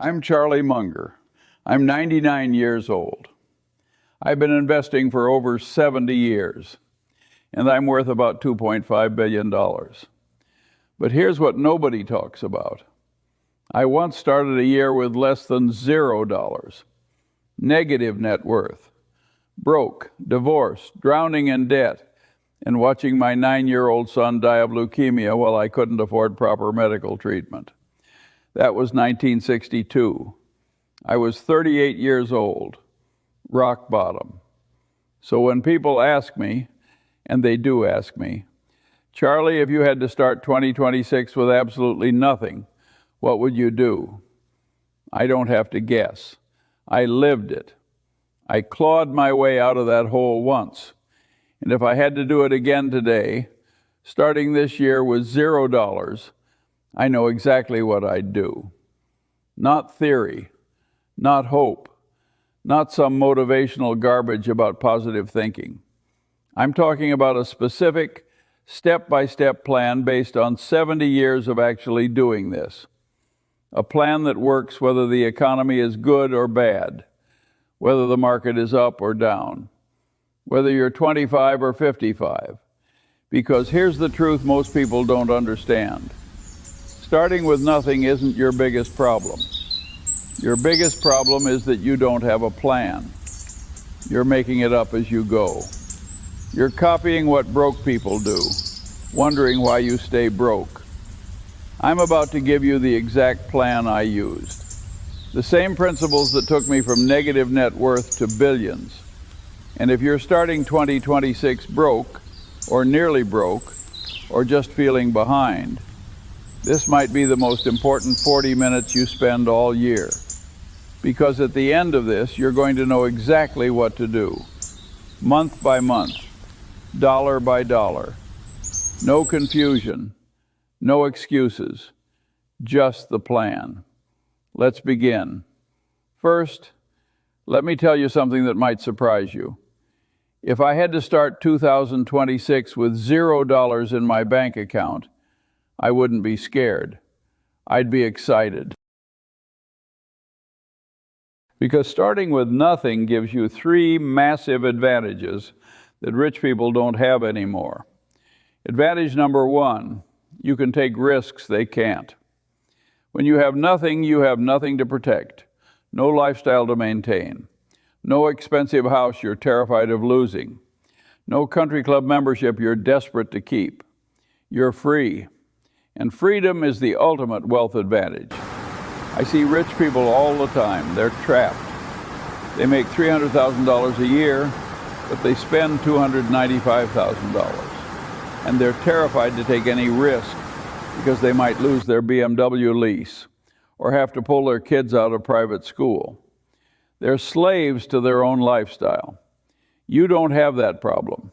I'm Charlie Munger. I'm 99 years old. I've been investing for over 70 years, and I'm worth about $2.5 billion. But here's what nobody talks about. I once started a year with less than $0, negative net worth, broke, divorced, drowning in debt, and watching my 9-year-old son die of leukemia while I couldn't afford proper medical treatment. That was 1962. I was 38 years old, rock bottom. So when people ask me, and they do ask me, Charlie, if you had to start 2026 with absolutely nothing, what would you do? I don't have to guess. I lived it. I clawed my way out of that hole once. And if I had to do it again today, starting this year with $0, I know exactly what I'd do. Not theory, not hope, not some motivational garbage about positive thinking. I'm talking about a specific, step-by-step plan based on 70 years of actually doing this. A plan that works whether the economy is good or bad, whether the market is up or down, whether you're 25 or 55. Because here's the truth most people don't understand. Starting with nothing isn't your biggest problem. Your biggest problem is that you don't have a plan. You're making it up as you go. You're copying what broke people do, wondering why you stay broke. I'm about to give you the exact plan I used. The same principles that took me from negative net worth to billions. And if you're starting 2026 broke, or nearly broke, or just feeling behind, this might be the most important 40 minutes you spend all year. Because at the end of this, you're going to know exactly what to do. Month by month, dollar by dollar. No confusion, no excuses, just the plan. Let's begin. First, let me tell you something that might surprise you. If I had to start 2026 with $0 in my bank account, I wouldn't be scared. I'd be excited. Because starting with nothing gives you 3 massive advantages that rich people don't have anymore. Advantage number 1, you can take risks they can't. When you have nothing to protect, no lifestyle to maintain, no expensive house you're terrified of losing, no country club membership you're desperate to keep. You're free. And freedom is the ultimate wealth advantage. I see rich people all the time. They're trapped. They make $300,000 a year, but they spend $295,000. And they're terrified to take any risk because they might lose their BMW lease or have to pull their kids out of private school. They're slaves to their own lifestyle. You don't have that problem.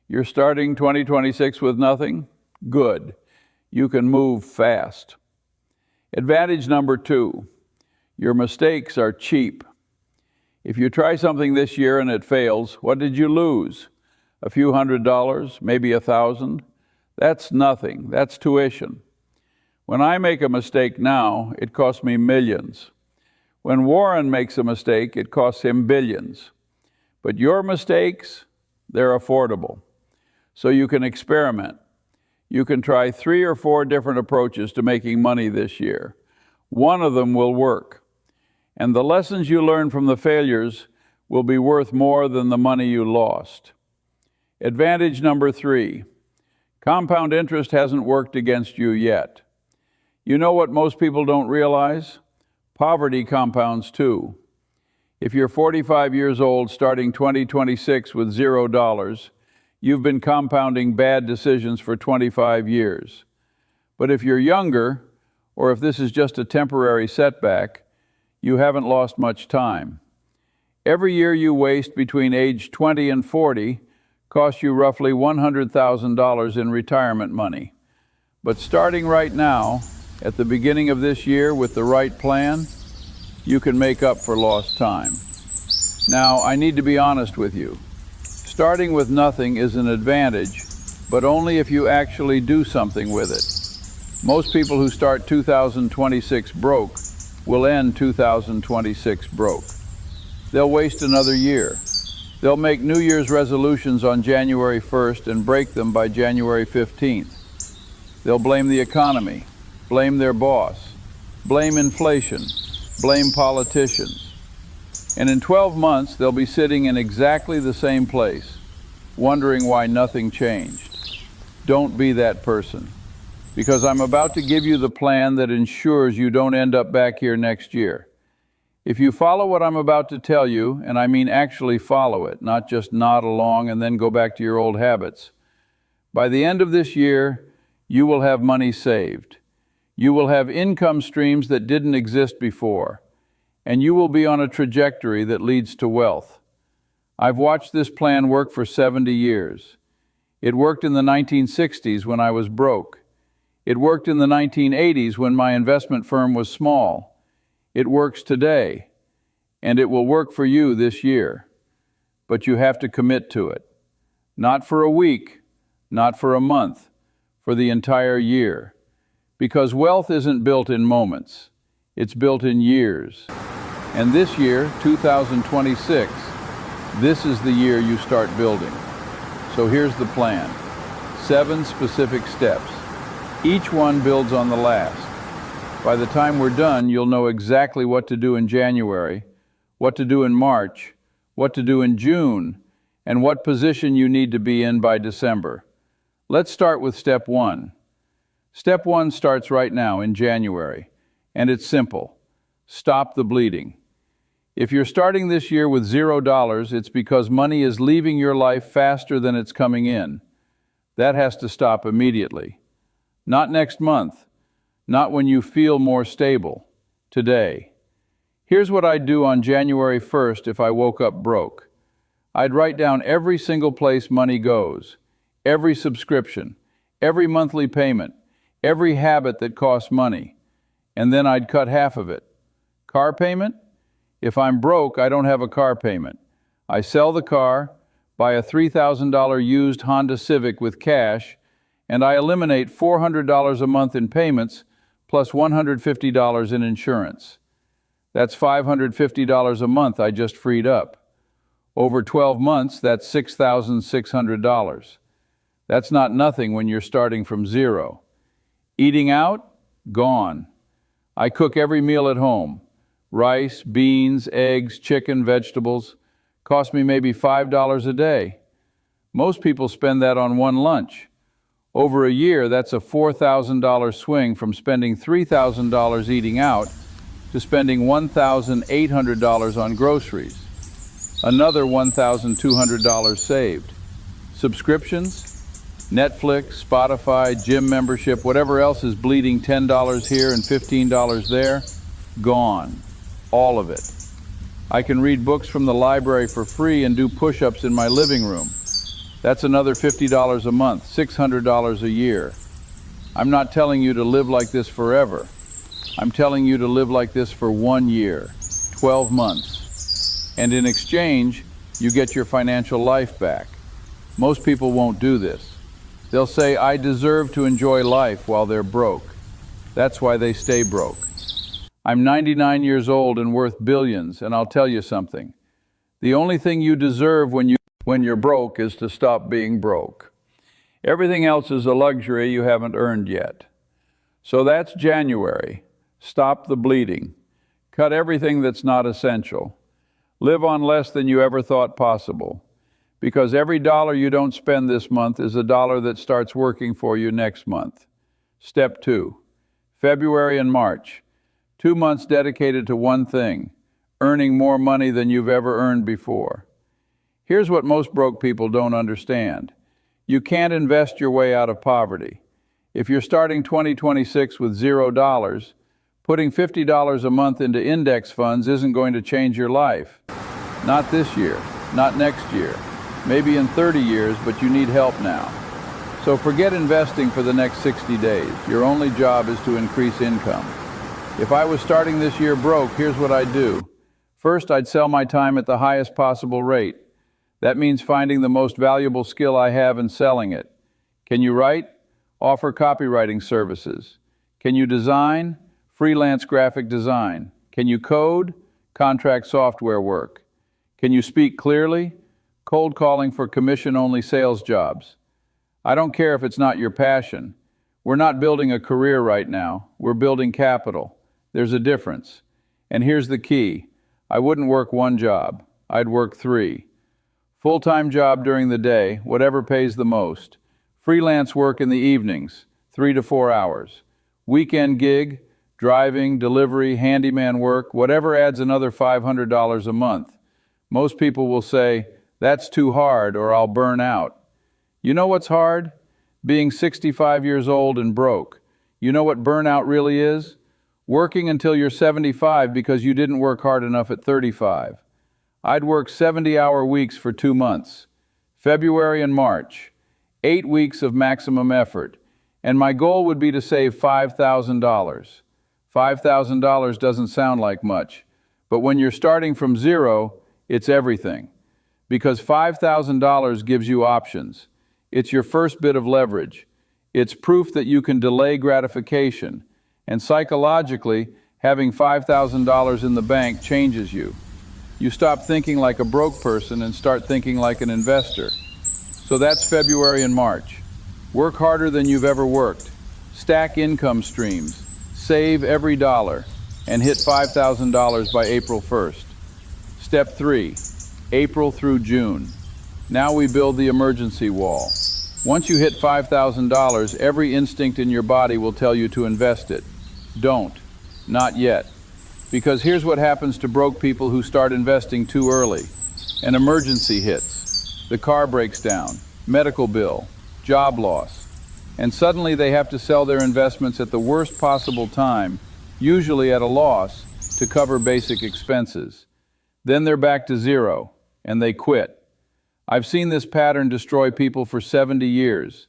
You're starting 2026 with nothing? Good. You can move fast. Advantage number 2, your mistakes are cheap. If you try something this year and it fails, what did you lose? A few $100, maybe $1,000? That's nothing. That's tuition. When I make a mistake now, it costs me millions. When Warren makes a mistake, it costs him billions. But your mistakes, they're affordable. So you can experiment. You can try 3 or 4 different approaches to making money this year. One of them will work. And the lessons you learn from the failures will be worth more than the money you lost. Advantage number 3, compound interest hasn't worked against you yet. You know what most people don't realize? Poverty compounds too. If you're 45 years old starting 2026 with $0, you've been compounding bad decisions for 25 years. But if you're younger, or if this is just a temporary setback, you haven't lost much time. Every year you waste between age 20 and 40 costs you roughly $100,000 in retirement money. But starting right now, at the beginning of this year with the right plan, you can make up for lost time. Now, I need to be honest with you. Starting with nothing is an advantage, but only if you actually do something with it. Most people who start 2026 broke will end 2026 broke. They'll waste another year. They'll make New Year's resolutions on January 1st and break them by January 15th. They'll blame the economy, blame their boss, blame inflation, blame politicians. And in 12 months, they'll be sitting in exactly the same place, wondering why nothing changed. Don't be that person, because I'm about to give you the plan that ensures you don't end up back here next year. If you follow what I'm about to tell you, and I mean actually follow it, not just nod along and then go back to your old habits, by the end of this year, you will have money saved. You will have income streams that didn't exist before, and you will be on a trajectory that leads to wealth. I've watched this plan work for 70 years. It worked in the 1960s when I was broke. It worked in the 1980s when my investment firm was small. It works today, and it will work for you this year. But you have to commit to it. Not for a week, not for a month, for the entire year. Because wealth isn't built in moments, it's built in years. And this year, 2026, this is the year you start building. So here's the plan. 7 specific steps. Each one builds on the last. By the time we're done, you'll know exactly what to do in January, what to do in March, what to do in June, and what position you need to be in by December. Let's start with step 1. Step 1 starts right now in January, and it's simple. Stop the bleeding. If you're starting this year with $0, it's because money is leaving your life faster than it's coming in. That has to stop immediately. Not next month. Not when you feel more stable. Today. Here's what I'd do on January 1st if I woke up broke. I'd write down every single place money goes, every subscription, every monthly payment, every habit that costs money, and then I'd cut half of it. Car payment? If I'm broke, I don't have a car payment. I sell the car, buy a $3,000 used Honda Civic with cash, and I eliminate $400 a month in payments plus $150 in insurance. That's $550 a month I just freed up. Over 12 months, that's $6,600. That's not nothing when you're starting from zero. Eating out? Gone. I cook every meal at home. Rice, beans, eggs, chicken, vegetables. Cost me maybe $5 a day. Most people spend that on one lunch. Over a year, that's a $4,000 swing from spending $3,000 eating out to spending $1,800 on groceries. Another $1,200 saved. Subscriptions? Netflix, Spotify, gym membership, whatever else is bleeding $10 here and $15 there, gone. All of it. I can read books from the library for free and do push-ups in my living room. That's another $50 a month, $600 a year. I'm not telling you to live like this forever. I'm telling you to live like this for 1 year, 12 months. And in exchange, you get your financial life back. Most people won't do this. They'll say, I deserve to enjoy life while they're broke. That's why they stay broke. I'm 99 years old and worth billions, and I'll tell you something. The only thing you deserve when you're broke is to stop being broke. Everything else is a luxury you haven't earned yet. So that's January. Stop the bleeding. Cut everything that's not essential. Live on less than you ever thought possible. Because every dollar you don't spend this month is a dollar that starts working for you next month. Step 2. February and March. 2 months dedicated to one thing, earning more money than you've ever earned before. Here's what most broke people don't understand. You can't invest your way out of poverty. If you're starting 2026 with $0, putting $50 a month into index funds isn't going to change your life. Not this year, not next year, maybe in 30 years, but you need help now. So forget investing for the next 60 days. Your only job is to increase income. If I was starting this year broke, here's what I'd do. First, I'd sell my time at the highest possible rate. That means finding the most valuable skill I have and selling it. Can you write? Offer copywriting services. Can you design? Freelance graphic design. Can you code? Contract software work. Can you speak clearly? Cold calling for commission-only sales jobs. I don't care if it's not your passion. We're not building a career right now. We're building capital. There's a difference. And here's the key. I wouldn't work one job. I'd work 3. Full-time job during the day, whatever pays the most. Freelance work in the evenings, 3 to 4 hours. Weekend gig, driving, delivery, handyman work, whatever adds another $500 a month. Most people will say, that's too hard or I'll burn out. You know what's hard? Being 65 years old and broke. You know what burnout really is? Working until you're 75 because you didn't work hard enough at 35. I'd work 70-hour weeks for 2 months, February and March, 8 weeks of maximum effort, and my goal would be to save $5,000. $5,000 doesn't sound like much, but when you're starting from zero, it's everything. Because $5,000 gives you options. It's your first bit of leverage. It's proof that you can delay gratification. And psychologically, having $5,000 in the bank changes you. You stop thinking like a broke person and start thinking like an investor. So that's February and March. Work harder than you've ever worked. Stack income streams. Save every dollar. And hit $5,000 by April 1st. Step 3. April through June. Now we build the emergency wall. Once you hit $5,000, every instinct in your body will tell you to invest it. Don't. Not yet. Because here's what happens to broke people who start investing too early. An emergency hits. The car breaks down. Medical bill. Job loss. And suddenly they have to sell their investments at the worst possible time, usually at a loss, to cover basic expenses. Then they're back to zero, and they quit. I've seen this pattern destroy people for 70 years.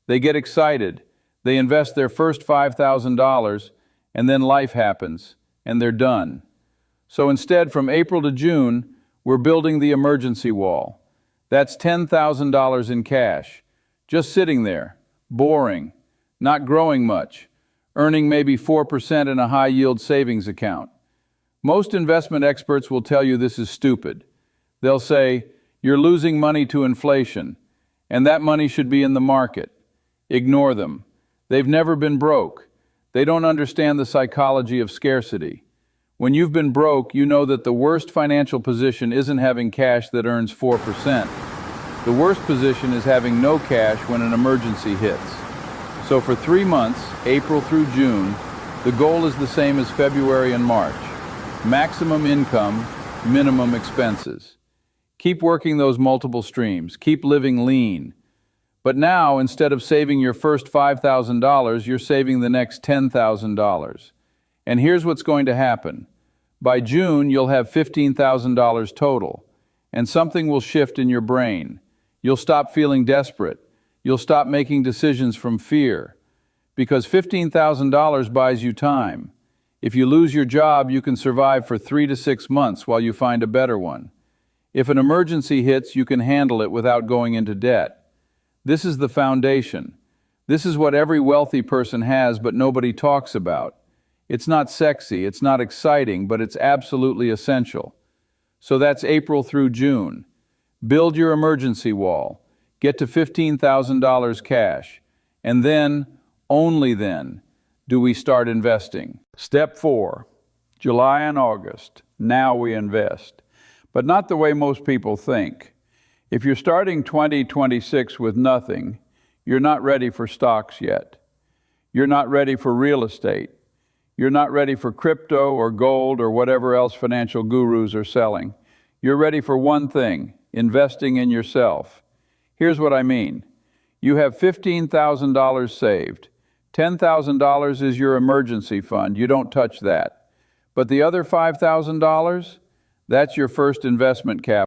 They get excited, they invest their first $5,000, and then life happens, and they're done. So instead, from April to June, we're building the emergency wall. That's $10,000 in cash, just sitting there, boring, not growing much, earning maybe 4% in a high-yield savings account. Most investment experts will tell you this is stupid. They'll say, you're losing money to inflation, and that money should be in the market. Ignore them. They've never been broke. They don't understand the psychology of scarcity. When you've been broke, you know that the worst financial position isn't having cash that earns 4%. The worst position is having no cash when an emergency hits. So for 3 months, April through June, the goal is the same as February and March. Maximum income, minimum expenses. Keep working those multiple streams. Keep living lean. But now, instead of saving your first $5,000, you're saving the next $10,000. And here's what's going to happen. By June, you'll have $15,000 total, and something will shift in your brain. You'll stop feeling desperate. You'll stop making decisions from fear. Because $15,000 buys you time. If you lose your job, you can survive for 3 to 6 months while you find a better one. If an emergency hits, you can handle it without going into debt. This is the foundation. This is what every wealthy person has, but nobody talks about. It's not sexy, it's not exciting, but it's absolutely essential. So that's April through June. Build your emergency wall. Get to $15,000 cash. And then, only then, do we start investing. Step 4. July and August. Now we invest. But not the way most people think. If you're starting 2026 with nothing, you're not ready for stocks yet. You're not ready for real estate. You're not ready for crypto or gold or whatever else financial gurus are selling. You're ready for one thing, investing in yourself. Here's what I mean. You have $15,000 saved. $10,000 is your emergency fund. You don't touch that. But the other $5,000, that's your first investment capital.